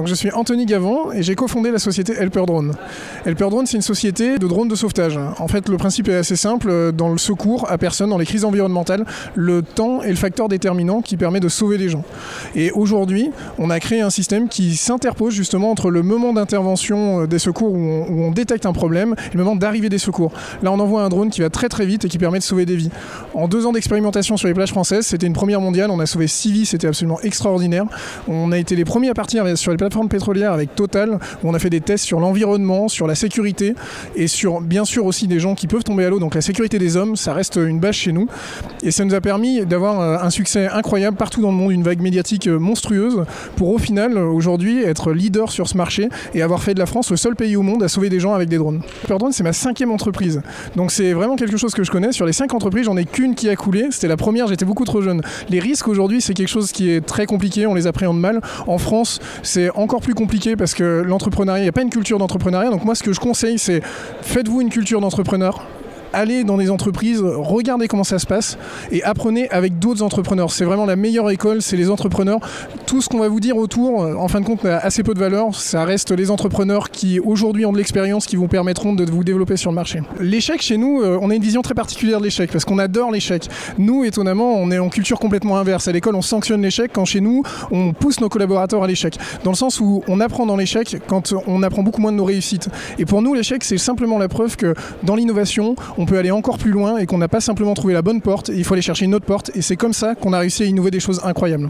Donc je suis Anthony Gavant et j'ai cofondé la société Helper Drone. Helper Drone, c'est une société de drones de sauvetage. En fait, le principe est assez simple. Dans le secours à personne, dans les crises environnementales, le temps est le facteur déterminant qui permet de sauver les gens. Et aujourd'hui, on a créé un système qui s'interpose justement entre le moment d'intervention des secours où on détecte un problème et le moment d'arrivée des secours. Là, on envoie un drone qui va très très vite et qui permet de sauver des vies. En 2 ans d'expérimentation sur les plages françaises, c'était une première mondiale. On a sauvé 6 vies, c'était absolument extraordinaire. On a été les premiers à partir sur les plateformes pétrolières avec Total, où on a fait des tests sur l'environnement, sur la sécurité et sur bien sûr aussi des gens qui peuvent tomber à l'eau. Donc la sécurité des hommes, ça reste une base chez nous. Et ça nous a permis d'avoir un succès incroyable partout dans le monde, une vague médiatique monstrueuse pour au final aujourd'hui être leader sur ce marché et avoir fait de la France le seul pays au monde à sauver des gens avec des drones. Helper Drone, c'est ma 5e entreprise. Donc c'est vraiment quelque chose que je connais. Sur les 5 entreprises, j'en ai qu'une qui a coulé. C'était la première, j'étais beaucoup trop jeune. Les risques aujourd'hui, c'est quelque chose qui est très compliqué, on les appréhende mal. En France, c'est encore plus compliqué parce que l'entrepreneuriat, il n'y a pas une culture d'entrepreneuriat. Donc moi, ce que je conseille, c'est faites-vous une culture d'entrepreneur. Allez dans des entreprises, regardez comment ça se passe et apprenez avec d'autres entrepreneurs. C'est vraiment la meilleure école, c'est les entrepreneurs. Tout ce qu'on va vous dire autour, en fin de compte, n'a assez peu de valeur. Ça reste les entrepreneurs qui aujourd'hui ont de l'expérience, qui vous permettront de vous développer sur le marché. L'échec chez nous, on a une vision très particulière de l'échec parce qu'on adore l'échec. Nous, étonnamment, on est en culture complètement inverse. À l'école, on sanctionne l'échec quand chez nous, on pousse nos collaborateurs à l'échec. Dans le sens où on apprend dans l'échec quand on apprend beaucoup moins de nos réussites. Et pour nous, l'échec, c'est simplement la preuve que dans l'innovation, on peut aller encore plus loin et qu'on n'a pas simplement trouvé la bonne porte, il faut aller chercher une autre porte et c'est comme ça qu'on a réussi à innover des choses incroyables.